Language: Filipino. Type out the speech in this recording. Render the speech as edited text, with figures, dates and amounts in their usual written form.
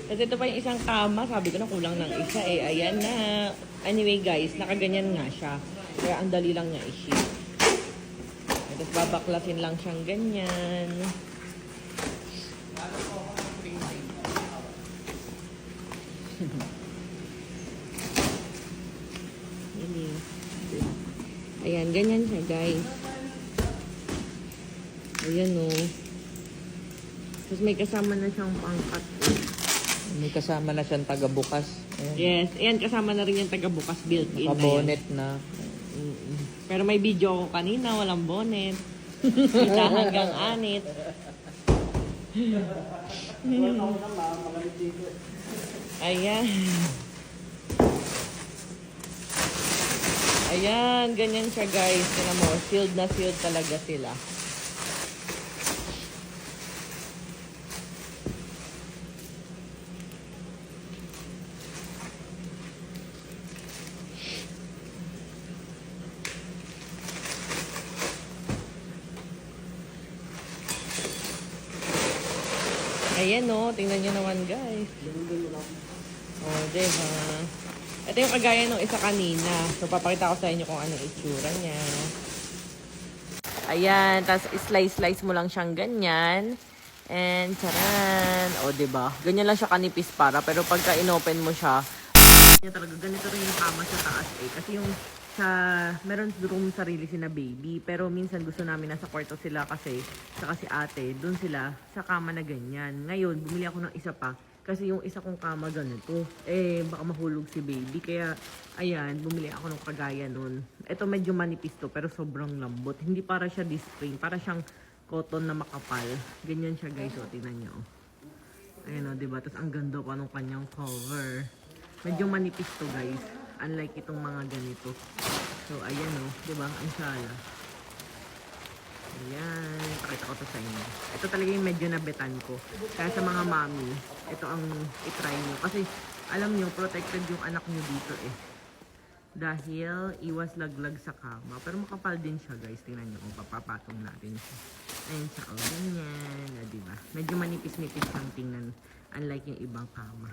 Kasi ito pa yung isang kama. Sabi ko na kulang ng isa eh. Ayan na. Anyway guys, nakaganyan nga siya. Kaya ang dali lang niya i-ship. Tapos babaklasin lang siyang ganyan. Ayan, ganyan siya guys. Ayan o. Tapos may kasama na siyang pangkat. May kasama na siyang taga-bukas. Ayan. Yes, ayan kasama na rin yung taga-bukas built-in. Naka-bonnet na. Pero may video ko kanina, walang bonnet. Kita hanggang anit. Ayan. Ayan, ganyan siya guys. Tingnan mo, sealed na sealed talaga sila. Ayan o, tingnan nyo naman guys. O, diba? Ito yung kagaya ng isa kanina. So, papakita ko sa inyo kung anong itsura niya. Ayan, tapos slice mo lang siyang ganyan. And, charan. O, diba? Ganyan lang siya kanipis para. Pero pagka inopen mo siya, talaga ganito rin yung kama sa taas eh. Kasi yung meron room sarili sila baby. Pero minsan gusto namin nasa kwarto sila kasi, saka si ate, dun sila sa kama na ganyan. Ngayon, bumili ako ng isa pa. Kasi yung isa kong kama ganito, eh baka mahulog si baby. Kaya, ayan, bumili ako ng kagaya nun. Ito medyo manipis to, pero sobrang lambot. Hindi para siya disc-frame, para siyang cotton na makapal. Ganyan siya guys, o, tingnan nyo. Ayan o, diba? Tapos ang ganda pa nung kanyang cover. Medyo manipis to guys. Unlike itong mga ganito. So, ayan o, diba? Ang sala. Ayan, pakita ko to sa inyo. Ito talaga yung medyo nabetan ko. Kaya sa mga mami, ito ang itry nyo. Kasi, alam nyo, protected yung anak nyo dito eh. Dahil, iwas laglag sa kama. Pero makapal din siya guys. Tingnan nyo kung papapatong natin siya. Ayan siya, oh, ganyan. Diba? Medyo manipis-nipis siyang tingnan. Unlike yung ibang kama.